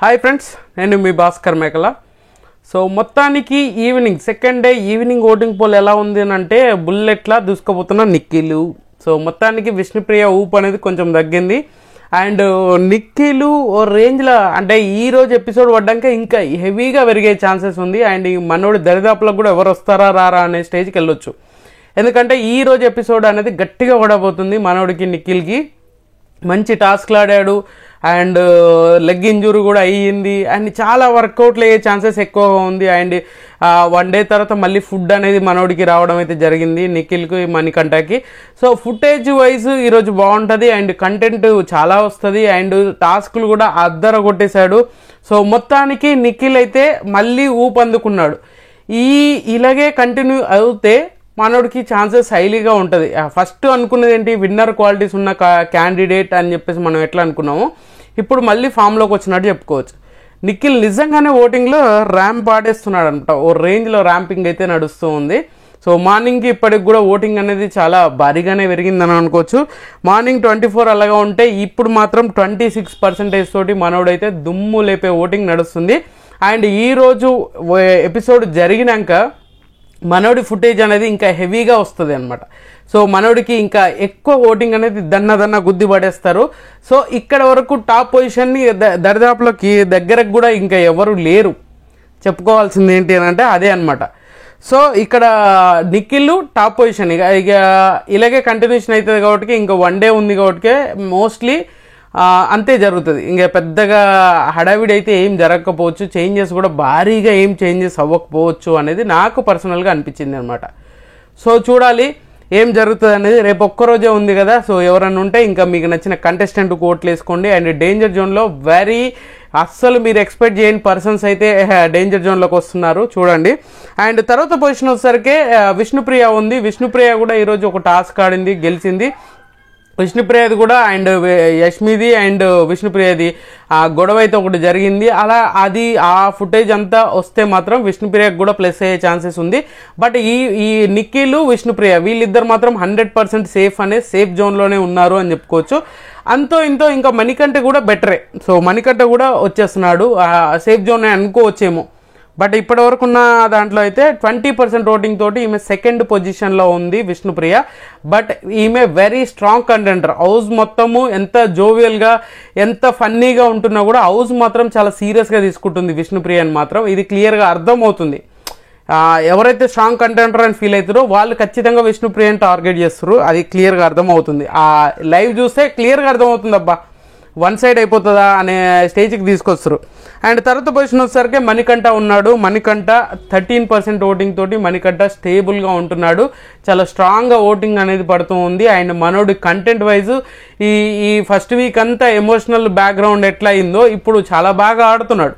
Hi friends, నేను మీ భాస్కర్ మేకల. So మొత్తానికి evening second day evening voting poll ఎలా ఉంది అని అంటే బుల్లెట్లా దూసుకుపోతున్న నిఖిల్. సో మొత్తానికి విష్ణుప్రియ ఊపు అనేది కొంచెం తగ్గింది. అండ్ నిఖిల్ ఓ రేంజ్లో అంటే ఈరోజు ఎపిసోడ్ పడ్డాక ఇంకా హెవీగా పెరిగే ఛాన్సెస్ ఉంది. అండ్ ఈ మనోడి దరిదాపులకు కూడా ఎవరు వస్తారా రారా అనే స్టేజ్కి వెళ్ళొచ్చు. ఎందుకంటే ఈరోజు ఎపిసోడ్ అనేది గట్టిగా పడబోతుంది. మనోడికి నిఖిల్కి మంచి టాస్క్లు ఆడాడు అండ్ లెగ్ ఇంజురీ కూడా అయ్యింది అండ్ చాలా వర్కౌట్లు అయ్యే ఛాన్సెస్ ఎక్కువగా ఉంది. అండ్ 1 డే తర్వాత మళ్ళీ ఫుడ్ అనేది మనోడికి రావడం అయితే జరిగింది నిఖిల్కి, మణికంఠకి. సో ఫుటేజ్ వైజ్ ఈరోజు బాగుంటుంది అండ్ కంటెంట్ చాలా వస్తుంది అండ్ టాస్క్లు కూడా అద్దర కొట్టేశాడు. సో మొత్తానికి నిఖిల్ అయితే మళ్ళీ ఊపందుకున్నాడు. ఇలాగే కంటిన్యూ అవుతే మనోడికి ఛాన్సెస్ హైలీగా ఉంటుంది. ఫస్ట్ అనుకున్నది ఏంటి, విన్నర్ క్వాలిటీస్ ఉన్న క్యాండిడేట్ అని చెప్పేసి మనం ఎట్లా అనుకున్నామో ఇప్పుడు మళ్ళీ ఫామ్లోకి వచ్చినట్టు చెప్పుకోవచ్చు. నిఖిల్ నిజంగానే ఓటింగ్లో ర్యాంప్ ఆడేస్తున్నాడు అనమాట. ఓ రేంజ్లో ర్యాంపింగ్ అయితే నడుస్తూ ఉంది. సో మార్నింగ్కి ఇప్పటికి కూడా ఓటింగ్ అనేది చాలా భారీగానే పెరిగిందని అనుకోవచ్చు. మార్నింగ్ 24 అలాగా ఉంటే ఇప్పుడు మాత్రం 26% తోటి మనోడైతే దుమ్ము లేపే ఓటింగ్ నడుస్తుంది. అండ్ ఈరోజు ఎపిసోడ్ జరిగినాక మనోడి ఫుటేజ్ అనేది ఇంకా హెవీగా వస్తుంది అనమాట. సో మనోడికి ఇంకా ఎక్కువ ఓటింగ్ అనేది దన్న గుద్ది పడేస్తారు. సో ఇక్కడ వరకు టాప్ పొజిషన్ని దరిదాపులోకి దగ్గరకు కూడా ఇంకా ఎవరు లేరు. చెప్పుకోవాల్సింది ఏంటి అని అంటే అదే అనమాట. సో ఇక్కడ నిఖిల్ టాప్ పొజిషన్ ఇక ఇలాగే కంటిన్యూషన్ అవుతుంది కాబట్టి ఇంకా 1 డే ఉంది కాబట్టి మోస్ట్లీ అంతే జరుగుతుంది. ఇంకా పెద్దగా హడావిడి అయితే ఏం జరగకపోవచ్చు, చేంజెస్ కూడా భారీగా ఏం చేంజెస్ అవ్వకపోవచ్చు అనేది నాకు పర్సనల్గా అనిపించింది అనమాట. సో చూడాలి ఏం జరుగుతుంది అనేది. రేపు ఒక్కరోజే ఉంది కదా. సో ఎవరన్నా ఉంటే ఇంకా మీకు నచ్చిన కంటెస్టెంట్ ఓట్లు వేసుకోండి. అండ్ డేంజర్ జోన్లో అస్సలు మీరు ఎక్స్పెక్ట్ చేయని పర్సన్స్ అయితే డేంజర్ జోన్లోకి వస్తున్నారు చూడండి. అండ్ తర్వాత పొజిషన్ వచ్చేసరికి విష్ణుప్రియ ఉంది. విష్ణుప్రియ కూడా ఈరోజు ఒక టాస్క్ ఆడింది, గెలిచింది. విష్ణుప్రియది కూడా అండ్ యష్మిది అండ్ విష్ణుప్రియది గొడవ అయితే ఒకటి జరిగింది. అలా ఆ ఫుటేజ్ అంతా వస్తే మాత్రం విష్ణుప్రియకు కూడా ప్లస్ అయ్యే ఛాన్సెస్ ఉంది. బట్ ఈ నిఖిల్ విష్ణుప్రియ వీళ్ళిద్దరు మాత్రం 100% సేఫ్ జోన్లోనే ఉన్నారు అని చెప్పుకోవచ్చు. అంతో ఇంతో ఇంకా మణికంఠ కూడా బెటరే. సో మణికంఠ కూడా వచ్చేస్తున్నాడు, సేఫ్ జోన్ అనుకోవచ్చేమో. బట్ ఇప్పటి వరకు ఉన్న దాంట్లో అయితే 20% ఓటింగ్ తోటి ఈమె సెకండ్ పొజిషన్లో ఉంది విష్ణుప్రియ. బట్ ఈమె వెరీ స్ట్రాంగ్ కంటెంటర్. హౌస్ మొత్తము ఎంత జోవియల్గా ఎంత ఫన్నీగా ఉంటున్నా కూడా హౌస్ మాత్రం చాలా సీరియస్గా తీసుకుంటుంది విష్ణుప్రియ అని మాత్రం ఇది క్లియర్గా అర్థమవుతుంది. ఎవరైతే స్ట్రాంగ్ కంటెంటర్ అని ఫీల్ అవుతారో వాళ్ళు ఖచ్చితంగా విష్ణుప్రియని టార్గెట్ చేస్తారు. అది క్లియర్గా అర్థమవుతుంది. ఆ లైవ్ చూస్తే క్లియర్గా అర్థమవుతుంది అబ్బా వన్ సైడ్ అయిపోతుందా అనే స్టేజ్కి తీసుకొస్తారు. అండ్ తర్వాత పొజిషన్ వచ్చేసరికి మణికంఠ ఉన్నాడు. మణికంఠ 13% ఓటింగ్ తోటి మణికంఠ స్టేబుల్గా ఉంటున్నాడు. చాలా స్ట్రాంగ్గా ఓటింగ్ అనేది పడుతూ ఉంది. అండ్ మనోడి కంటెంట్ వైజ్ ఈ ఫస్ట్ వీక్ అంతా ఎమోషనల్ బ్యాక్గ్రౌండ్ ఎట్లా అయిందో ఇప్పుడు చాలా బాగా ఆడుతున్నాడు.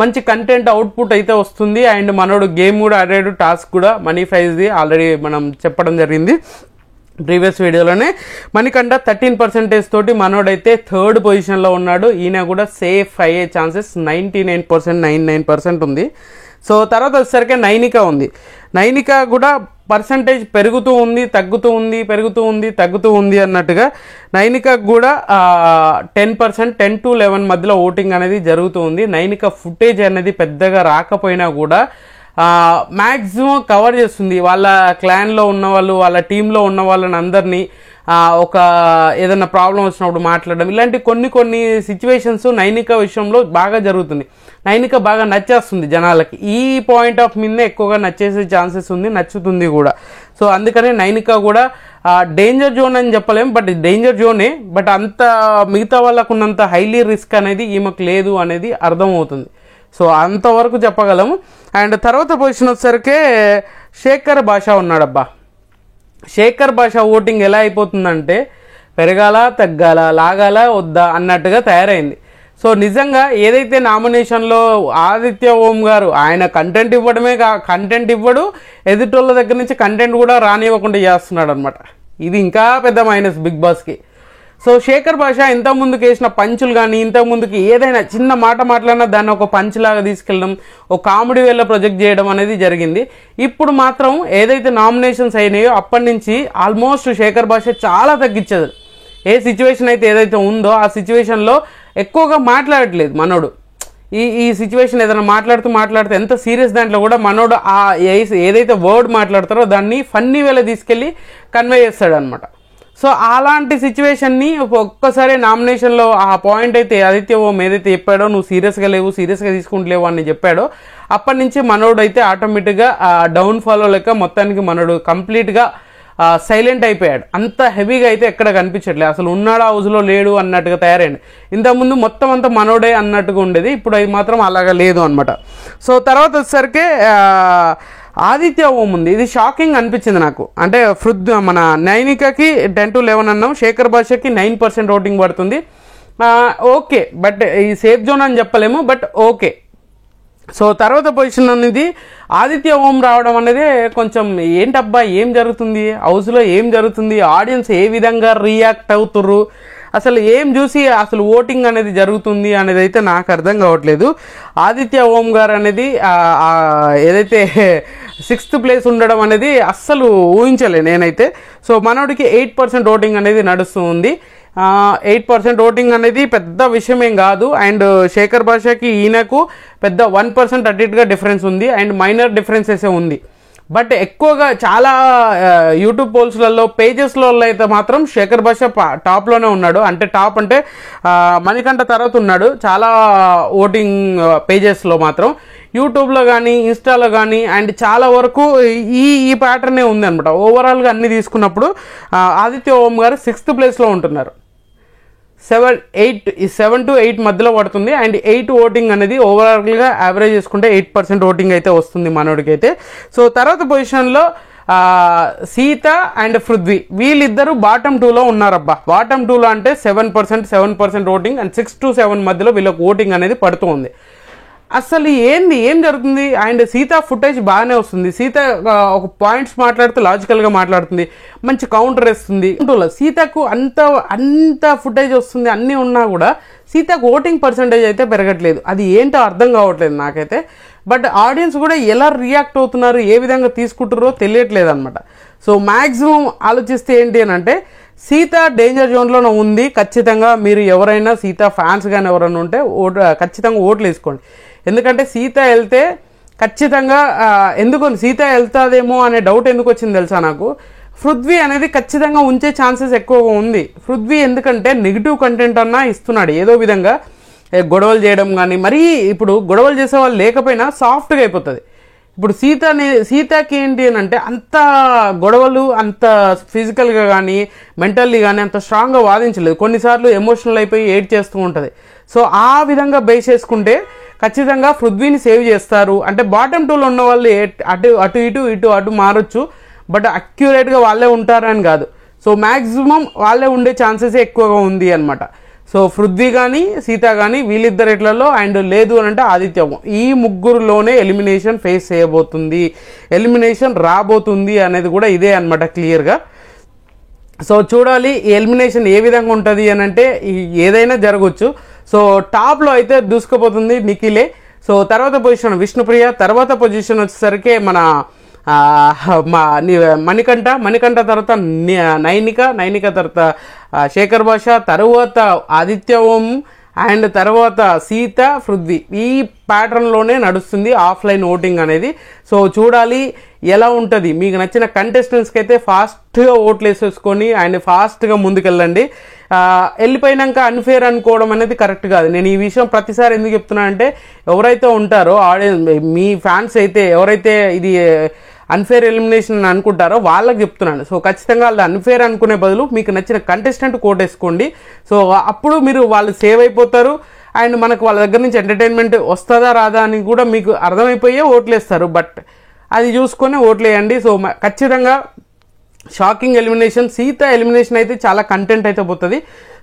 మంచి కంటెంట్ అవుట్పుట్ అయితే వస్తుంది. అండ్ మనోడు గేమ్ కూడా ఆడాడు, టాస్క్ కూడా మనీ ప్రైజ్ది ఆల్రెడీ మనం చెప్పడం జరిగింది ప్రీవియస్ వీడియోలోనే. మణికంఠ 13% తోటి మనోడైతే 3rd పొజిషన్లో ఉన్నాడు. ఈయన కూడా సేఫ్ అయ్యే ఛాన్సెస్ 99% ఉంది. సో తర్వాత వచ్చేసరికి నైనిక ఉంది. నైనిక కూడా పర్సంటేజ్ పెరుగుతూ ఉంది, తగ్గుతూ ఉంది, పెరుగుతూ ఉంది, తగ్గుతూ ఉంది అన్నట్టుగా నైనిక కూడా 10%, 10 to 11 మధ్యలో ఓటింగ్ అనేది జరుగుతూ ఉంది. నైనిక ఫుటేజ్ అనేది పెద్దగా రాకపోయినా కూడా మ్యాక్సిమం కవర్ చేస్తుంది. వాళ్ళ క్లాన్లో ఉన్న వాళ్ళు, వాళ్ళ టీంలో ఉన్న వాళ్ళని అందరినీ ఒక ఏదైనా ప్రాబ్లం వచ్చినప్పుడు మాట్లాడడం, ఇలాంటి కొన్ని సిచ్యువేషన్స్ నైనిక విషయంలో బాగా జరుగుతుంది. నైనిక బాగా నచ్చేస్తుంది జనాలకి. ఈ పాయింట్ ఆఫ్ మీదనే ఎక్కువగా నచ్చేసే ఛాన్సెస్ ఉంది, నచ్చుతుంది కూడా. సో అందుకనే నైనిక కూడా డేంజర్ జోన్ అని చెప్పలేము, బట్ డేంజర్ జోనే. బట్ అంత మిగతా వాళ్ళకు ఉన్నంత హైలీ రిస్క్ అనేది ఈమెకు లేదు అనేది అర్థమవుతుంది. సో అంతవరకు చెప్పగలము. అండ్ తర్వాత పొజిషన్ వచ్చేసరికి శేఖర్ భాష ఉన్నాడబ్బా. శేఖర్ భాష ఓటింగ్ ఎలా అయిపోతుందంటే పెరగాల, తగ్గాల, లాగాల, వద్దా అన్నట్టుగా తయారైంది. సో నిజంగా ఏదైతే నామినేషన్లో ఆదిత్య ఓం గారు ఆయన కంటెంట్ ఇవ్వడు, ఎదుటోళ్ళ దగ్గర నుంచి కంటెంట్ కూడా రానివ్వకుండా చేస్తున్నాడు అనమాట. ఇది ఇంకా పెద్ద మైనస్ బిగ్ బాస్కి. సో శేఖర్ భాష ఇంతకుముందుకు వేసిన పంచులు కానీ ఇంతకుముందుకు ఏదైనా చిన్న మాట మాట్లాడినా దాన్ని ఒక పంచ్ లాగా తీసుకెళ్ళడం, ఒక కామెడీ వేలో ప్రొజెక్ట్ చేయడం అనేది జరిగింది. ఇప్పుడు మాత్రం ఏదైతే నామినేషన్స్ అయినాయో అప్పటి నుంచి ఆల్మోస్ట్ శేఖర్ భాష చాలా తగ్గించదు. ఏ సిచ్యువేషన్ అయితే ఏదైతే ఉందో ఆ సిచ్యువేషన్లో ఎక్కువగా మాట్లాడట్లేదు మనోడు. ఈ సిచ్యువేషన్ ఏదైనా మాట్లాడుతూ ఎంత సీరియస్ దాంట్లో కూడా మనోడు ఏదైతే వర్డ్ మాట్లాడతారో దాన్ని ఫన్నీ వేలో తీసుకెళ్ళి కన్వే చేస్తాడు అనమాట. సో అలాంటి సిచ్యువేషన్ని ఒక్కసారి నామినేషన్లో ఆ పాయింట్ అయితే ఆదిత్య ఓం ఏదైతే చెప్పాడో నువ్వు సీరియస్గా తీసుకుంటలేవు అని చెప్పాడో అప్పటి నుంచి మనోడు అయితే ఆటోమేటిక్గా డౌన్ఫాలో లెక్క మొత్తానికి మనోడు కంప్లీట్గా సైలెంట్ అయిపోయాడు. అంత హెవీగా అయితే ఎక్కడ కనిపించట్లేదు, అసలు ఉన్నాడా హౌస్లో లేడు అన్నట్టుగా తయారైంది. ఇంతకుముందు మొత్తం అంతా మనోడే అన్నట్టుగా ఉండేది, ఇప్పుడు అది మాత్రం అలాగా లేదు అనమాట. సో తర్వాత వచ్చేసరికి ఆదిత్య ఓం ఉంది. ఇది షాకింగ్ అనిపించింది నాకు. అంటే మన నైనికకి 10 to 11 అన్నాం, శేఖర్ భాషకి 9% ఓటింగ్ పడుతుంది. ఓకే, బట్ ఈ సేఫ్ జోన్ అని చెప్పలేము, బట్ ఓకే. సో తర్వాత పొజిషన్ అనేది ఆదిత్య ఓం రావడం అనేది కొంచెం ఏంటబ్బా ఏం జరుగుతుంది, హౌస్లో ఏం జరుగుతుంది, ఆడియన్స్ ఏ విధంగా రియాక్ట్ అవుతుర్రు, అసలు ఏం చూసి అసలు ఓటింగ్ అనేది జరుగుతుంది అనేది అయితే నాకు అర్థం కావట్లేదు. ఆదిత్య ఓం గారు అనేది ఏదైతే 6th ప్లేస్ ఉండడం అనేది అస్సలు ఊహించలే నేనైతే. సో మనోడికి 8% ఓటింగ్ అనేది నడుస్తూ ఉంది. 8% ఓటింగ్ అనేది పెద్ద విషయం ఏం కాదు. అండ్ శేఖర్ భాషకి ఈయనకు పెద్ద 1% అటు ఇటుగా డిఫరెన్స్ ఉంది, అండ్ మైనర్ డిఫరెన్సెస్ ఉంది. బట్ ఎక్కువగా చాలా యూట్యూబ్ పోల్స్లలో పేజెస్లో అయితే మాత్రం శేఖర్ భాష టాప్లోనే ఉన్నాడు. అంటే టాప్ అంటే మణికంఠ తర్వాత ఉన్నాడు చాలా ఓటింగ్ పేజెస్లో మాత్రం. యూట్యూబ్లో కానీ ఇన్స్టాలో కానీ అండ్ చాలా వరకు ఈ ప్యాటర్నే ఉంది అనమాట. ఓవరాల్గా అన్ని తీసుకున్నప్పుడు ఆదిత్య ఓం గారు 6th ప్లేస్లో ఉంటున్నారు. 7 to 8 మధ్యలో పడుతుంది. అండ్ 8 ఓటింగ్ అనేది ఓవరాల్గా యావరేజ్ చేసుకుంటే 8% ఓటింగ్ అయితే వస్తుంది మనోడికి అయితే. సో తర్వాత పొజిషన్లో సీత అండ్ పృథ్వీ వీళ్ళిద్దరూ బాటమ్ 2లో ఉన్నారబ్బా. బాటమ్ 2లో అంటే 7% ఓటింగ్ అండ్ 6 to 7 మధ్యలో వీళ్ళకి ఓటింగ్ అనేది పడుతూ ఉంది. అసలు ఏం జరుగుతుంది? అండ్ సీత ఫుటేజ్ బాగానే వస్తుంది. సీత ఒక పాయింట్స్ మాట్లాడుతూ లాజికల్గా మాట్లాడుతుంది, మంచి కౌంటర్ వేస్తుంది. సీతకు అంత ఫుటేజ్ వస్తుంది, అన్నీ ఉన్నా కూడా సీతకు ఓటింగ్ పర్సంటేజ్ అయితే పెరగట్లేదు. అది ఏంటో అర్థం కావట్లేదు నాకైతే. బట్ ఆడియన్స్ కూడా ఎలా రియాక్ట్ అవుతున్నారు, ఏ విధంగా తీసుకుంటారో తెలియట్లేదు అనమాట. సో మ్యాక్సిమం ఆలోచిస్తే ఏంటి అని అంటే సీత డేంజర్ జోన్లో ఉంది. ఖచ్చితంగా మీరు ఎవరైనా సీత ఫ్యాన్స్ కానీ ఎవరైనా ఉంటే ఖచ్చితంగా ఓట్లు వేసుకోండి. ఎందుకంటే సీత వెళ్తే ఖచ్చితంగా సీత వెళ్తాదేమో అనే డౌట్ ఎందుకు వచ్చింది తెలుసా నాకు. పృథ్వీ అనేది ఖచ్చితంగా ఉంచే ఛాన్సెస్ ఎక్కువగా ఉంది. పృథ్వీ ఎందుకంటే నెగిటివ్ కంటెంట్ అన్నా ఇస్తున్నాడు ఏదో విధంగా, గొడవలు చేయడం కానీ. మరీ ఇప్పుడు గొడవలు చేసే వాళ్ళు లేకపోయినా సాఫ్ట్గా అయిపోతుంది. ఇప్పుడు సీతకి ఏంటి అని అంటే అంత గొడవలు అంత ఫిజికల్గా కానీ మెంటల్లీ కానీ అంత స్ట్రాంగ్గా వాదించలేదు. కొన్నిసార్లు ఎమోషనల్ అయిపోయి ఏడ్ చేస్తూ ఉంటుంది. సో ఆ విధంగా బేస్ చేసుకుంటే ఖచ్చితంగా పృథ్వీని సేవ్ చేస్తారు. అంటే బాటమ్ 2లో ఉన్న వాళ్ళు అటు మారొచ్చు, బట్ అక్యురేట్గా వాళ్ళే ఉంటారని కాదు. సో మ్యాక్సిమం వాళ్ళే ఉండే ఛాన్సెస్ ఎక్కువగా ఉంది అనమాట. సో పృథ్వీ కానీ సీత కానీ వీళ్ళిద్దరిట్లలో అండ్ లేదు అని అంటే ఆదిత్య ఈ ముగ్గురులోనే ఎలిమినేషన్ ఫేస్ చేయబోతుంది, ఎలిమినేషన్ రాబోతుంది అనేది కూడా ఇదే అనమాట క్లియర్గా. సో చూడాలి ఎలిమినేషన్ ఏ విధంగా ఉంటుంది అని అంటే ఏదైనా జరగవచ్చు. సో టాప్లో అయితే దూసుకుపోతుంది నిఖిలే. సో తర్వాత పొజిషన్ విష్ణుప్రియ, తర్వాత పొజిషన్ వచ్చేసరికి మన మణికంఠ తర్వాత నైనిక తర్వాత శేఖర్ భాష, తర్వాత ఆదిత్య ఓం అండ్ తర్వాత సీత పృథ్వీ. ఈ ప్యాటర్న్లోనే నడుస్తుంది ఆఫ్లైన్ ఓటింగ్ అనేది. సో చూడాలి ఎలా ఉంటుంది. మీకు నచ్చిన కంటెస్టెంట్స్కి అయితే ఫాస్ట్గా ఓట్లు వేసేసుకొని అండ్ ఫాస్ట్గా ముందుకెళ్ళండి. వెళ్ళిపోయినాక అన్ఫేర్ అనుకోవడం అనేది కరెక్ట్ కాదు. నేను ఈ విషయం ప్రతిసారి ఎందుకు చెప్తున్నానంటే ఎవరైతే ఉంటారో ఆడియన్స్ మీ ఫ్యాన్స్ అయితే ఎవరైతే ఇది అన్ఫేర్ ఎలిమినేషన్ అనుకుంటారో వాళ్ళకి చెప్తున్నాను. సో ఖచ్చితంగా వాళ్ళు అన్ఫేర్ అనుకునే బదులు మీకు నచ్చిన కంటెస్టెంట్ కోటేసుకోండి. సో అప్పుడు మీరు వాళ్ళు సేవ్ అయిపోతారు అండ్ మనకు వాళ్ళ దగ్గర నుంచి ఎంటర్టైన్మెంట్ వస్తుందా రాదా అని కూడా మీకు అర్థమైపోయే ఓట్లేస్తారు. బట్ అది చూసుకొని ఓట్లేయండి. సో ఖచ్చితంగా షాకింగ్ ఎలిమినేషన్, సీత ఎలిమినేషన్ అయితే చాలా కంటెంట్ అయితే పోతుంది.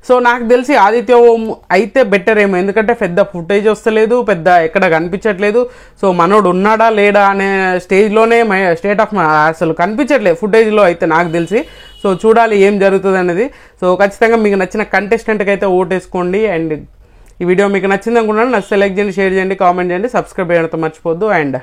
సో నాకు తెలిసి ఆదిత్య ఓం అయితే బెటర్ ఏమో, ఎందుకంటే పెద్ద ఫుటేజ్ వస్తలేదు, పెద్ద ఎక్కడ కనిపించట్లేదు. సో మనోడు ఉన్నాడా లేడా అనే స్టేజ్లోనే స్టేట్ ఆఫ్ అసలు కనిపించట్లేదు ఫుటేజ్లో అయితే నాకు తెలిసి. సో చూడాలి ఏం జరుగుతుంది అనేది. సో ఖచ్చితంగా మీకు నచ్చిన కంటెస్టెంట్కి అయితే ఓటేసుకోండి. అండ్ ఈ వీడియో మీకు నచ్చింది అనుకున్నాను. నచ్చితే లైక్ చేయండి, షేర్ చేయండి, కామెంట్ చేయండి, సబ్స్క్రైబ్ చేయడంతో మర్చిపోద్దు. అండ్